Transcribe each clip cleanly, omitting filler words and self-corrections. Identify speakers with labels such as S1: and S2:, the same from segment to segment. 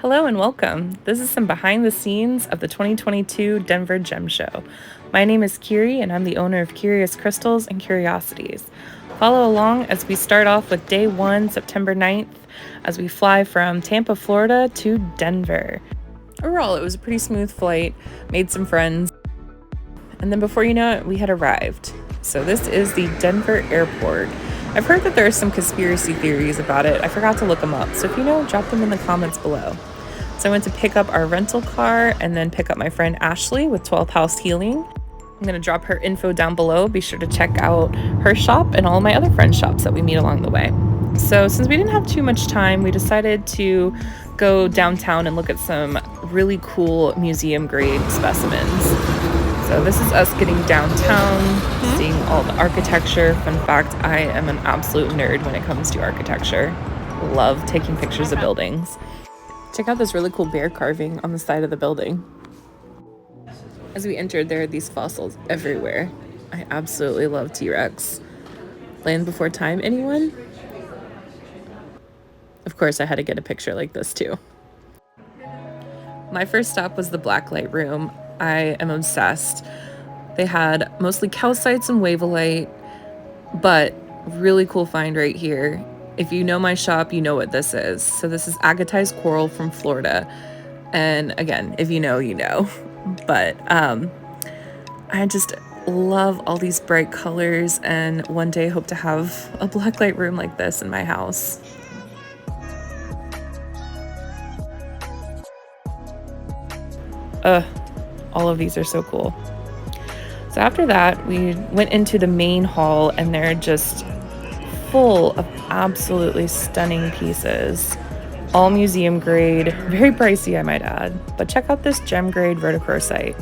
S1: Hello and welcome. This is some behind the scenes of the 2022 Denver Gem Show. My name is Kiri and I'm the owner of Curious Crystals and Curiosities. Follow along as we start off with day 1, September 9th, as we fly from Tampa, Florida to Denver. Overall, it was a pretty smooth flight, made some friends, and then before you know it, we had arrived. So this is the Denver airport. I've heard that there are some conspiracy theories about it. I forgot to look them up, so if you know, drop them in the comments below. So I went to pick up our rental car and then pick up my friend Ashley with 12th House Healing. I'm going to drop her info down below. Be sure to check out her shop and all my other friends' shops that we meet along the way. So since we didn't have too much time, we decided to go downtown and look at some really cool museum grade specimens. So this is us getting downtown, seeing all the architecture. Fun fact, I am an absolute nerd when it comes to architecture. Love taking pictures of buildings. Check out this really cool bear carving on the side of the building. As we entered, there are these fossils everywhere. I absolutely love T-Rex. Land Before Time, anyone? Of course, I had to get a picture like this too. My first stop was the Blacklight Room. I am obsessed. They had mostly calcites and wavellite, but really cool find right here. If you know my shop, you know what this is. So this is agatized coral from Florida. And again, if you know, you know. But I just love all these bright colors and one day hope to have a blacklight room like this in my house. All of these are so cool. So after that, we went into the main hall and they're just full of absolutely stunning pieces. All museum grade, very pricey I might add, but check out this gem grade verticrosite.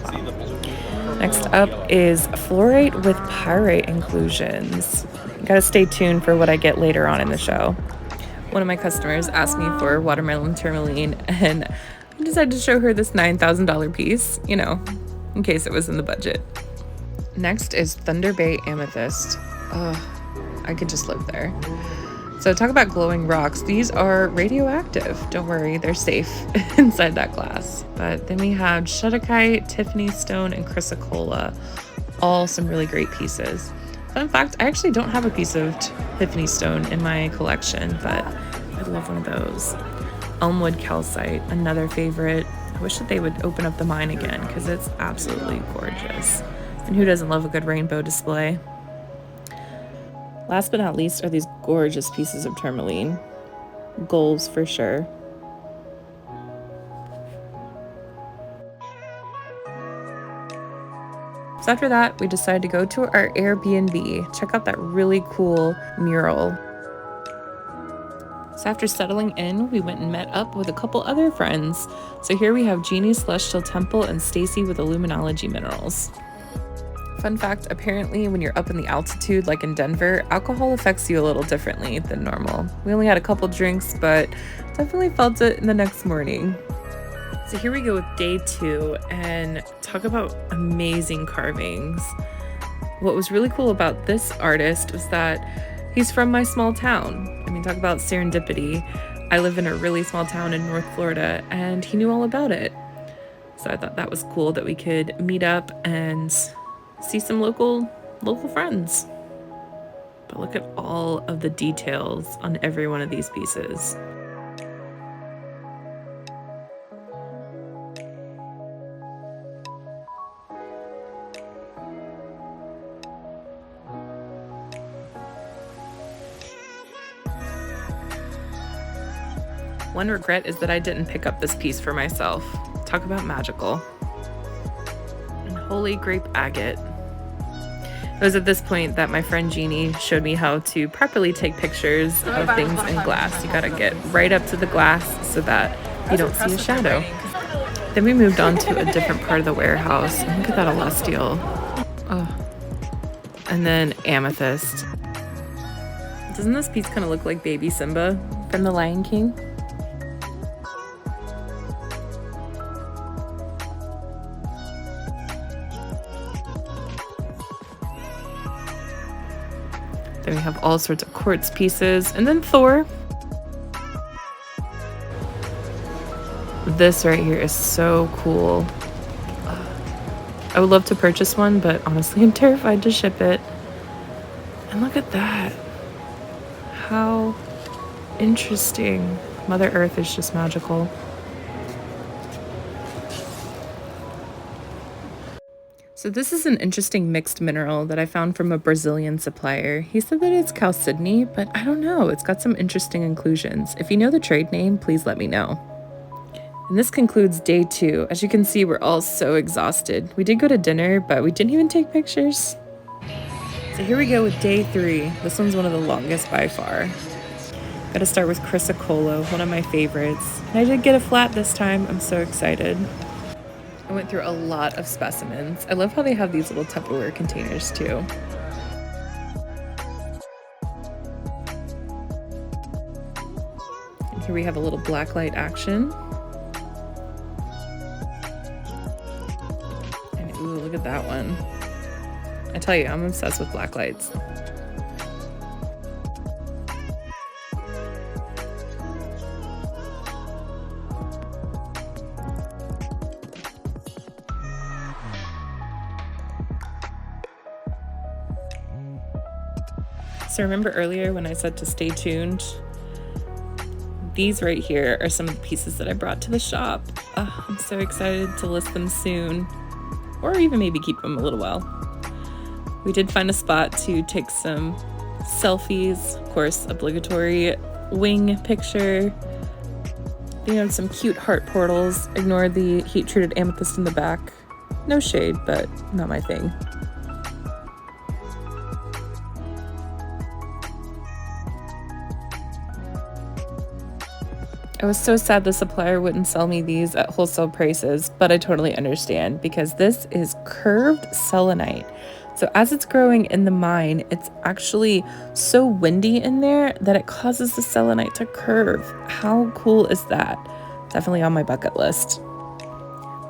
S1: Wow. Next up is fluorite with pyrite inclusions. You gotta stay tuned for what I get later on in the show. One of my customers asked me for watermelon tourmaline and I decided to show her this $9,000 piece, you know, in case it was in the budget. Next is Thunder Bay amethyst. I could just live there. So talk about glowing rocks. These are radioactive. Don't worry, they're safe inside that glass. But then we have shutterkite, Tiffany stone, and chrysocolla. All some really great pieces. Fun fact, I actually don't have a piece of Tiffany stone in my collection, but I'd love one of those. Elmwood calcite, another favorite. I wish that they would open up the mine again because it's absolutely gorgeous. And who doesn't love a good rainbow display? Last but not least are these gorgeous pieces of tourmaline. Goals for sure. So after that, we decided to go to our Airbnb. Check out that really cool mural. So after settling in, we went and met up with a couple other friends. So here we have Genie's Celestial Temple and Stacie with Illuminology Minerals. Fun fact, apparently when you're up in the altitude like in Denver, alcohol affects you a little differently than normal. We only had a couple drinks, but definitely felt it in the next morning. So here we go with day 2 and talk about amazing carvings. What was really cool about this artist was that he's from my small town. I mean, talk about serendipity. I live in a really small town in North Florida and he knew all about it. So I thought that was cool that we could meet up and see some local friends. But look at all of the details on every one of these pieces. One regret is that I didn't pick up this piece for myself. Talk about magical. And holy grape agate. It was at this point that my friend Genie showed me how to properly take pictures of things in glass. You gotta get right up to the glass so that you don't see a shadow. Then we moved on to a different part of the warehouse. And look at that celestial. Oh. And then amethyst. Doesn't this piece kind of look like baby Simba from The Lion King? Then we have all sorts of quartz pieces. And then Thor. This right here is so cool. I would love to purchase one, but honestly, I'm terrified to ship it. And look at that. How interesting. Mother Earth is just magical. So this is an interesting mixed mineral that I found from a Brazilian supplier. He said that it's chalcedony, but I don't know. It's got some interesting inclusions. If you know the trade name, please let me know. And this concludes day 2. As you can see, we're all so exhausted. We did go to dinner, but we didn't even take pictures. So here we go with day 3. This one's one of the longest by far. Gotta start with Crisicolo, one of my favorites. And I did get a flat this time. I'm so excited. I went through a lot of specimens. I love how they have these little Tupperware containers too. And here we have a little blacklight action. And ooh, look at that one. I tell you, I'm obsessed with blacklights. So remember earlier when I said to stay tuned? These right here are some of the pieces that I brought to the shop. I'm so excited to list them soon, or even maybe keep them a little while. We did find a spot to take some selfies, of course, obligatory wing picture. They have some cute heart portals. Ignore the heat-treated amethyst in the back. No shade, but not my thing. I was so sad the supplier wouldn't sell me these at wholesale prices, but I totally understand because this is curved selenite. So as it's growing in the mine, it's actually so windy in there that it causes the selenite to curve. How cool is that? Definitely on my bucket list.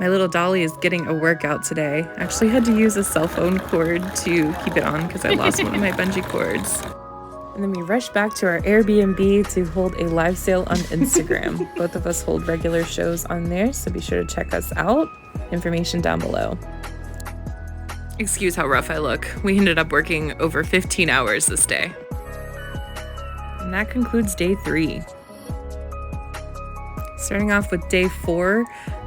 S1: My little dolly is getting a workout today. I actually had to use a cell phone cord to keep it on because I lost one of my bungee cords. And then we rushed back to our Airbnb to hold a live sale on Instagram. Both of us hold regular shows on there, so be sure to check us out. Information down below. Excuse how rough I look. We ended up working over 15 hours this day. And that concludes day 3. Starting off with day 4.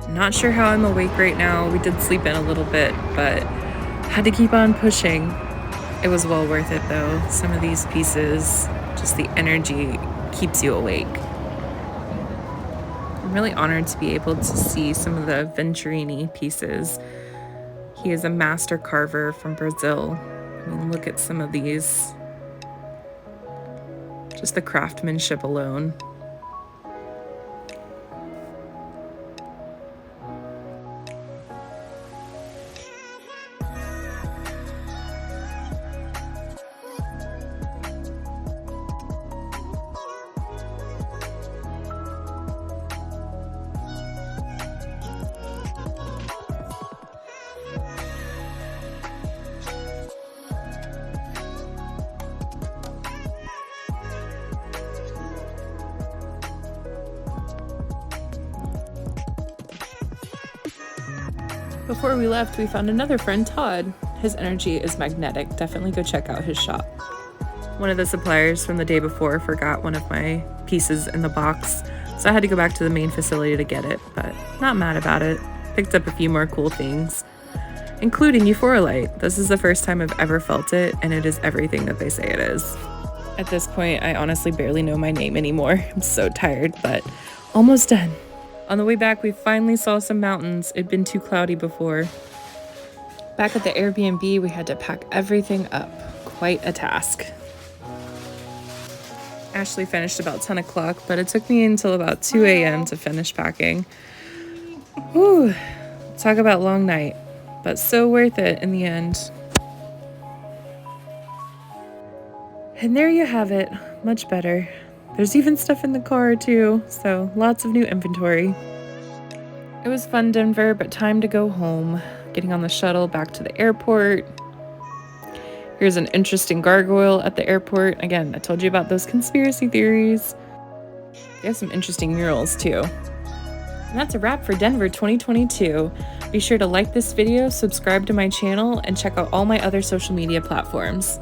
S1: Not sure how I'm awake right now. We did sleep in a little bit, but had to keep on pushing. It was well worth it though. Some of these pieces, just the energy keeps you awake. I'm really honored to be able to see some of the Venturini pieces. He is a master carver from Brazil. I mean, look at some of these. Just the craftsmanship alone. Before we left, we found another friend, Todd. His energy is magnetic. Definitely go check out his shop. One of the suppliers from the day before forgot one of my pieces in the box, so I had to go back to the main facility to get it, but not mad about it. Picked up a few more cool things, including Euphorolite. This is the first time I've ever felt it, and it is everything that they say it is. At this point, I honestly barely know my name anymore. I'm so tired, but almost done. On the way back, we finally saw some mountains. It'd been too cloudy before. Back at the Airbnb, we had to pack everything up. Quite a task. Ashley finished about 10 o'clock, but it took me until about 2 a.m. to finish packing. Whew, talk about long night, but so worth it in the end. And there you have it, much better. There's even stuff in the car too, so lots of new inventory. It was fun, Denver, but time to go home. Getting on the shuttle back to the airport. Here's an interesting gargoyle at the airport. Again, I told you about those conspiracy theories. They have some interesting murals too. And that's a wrap for Denver 2022. Be sure to like this video, subscribe to my channel, and check out all my other social media platforms.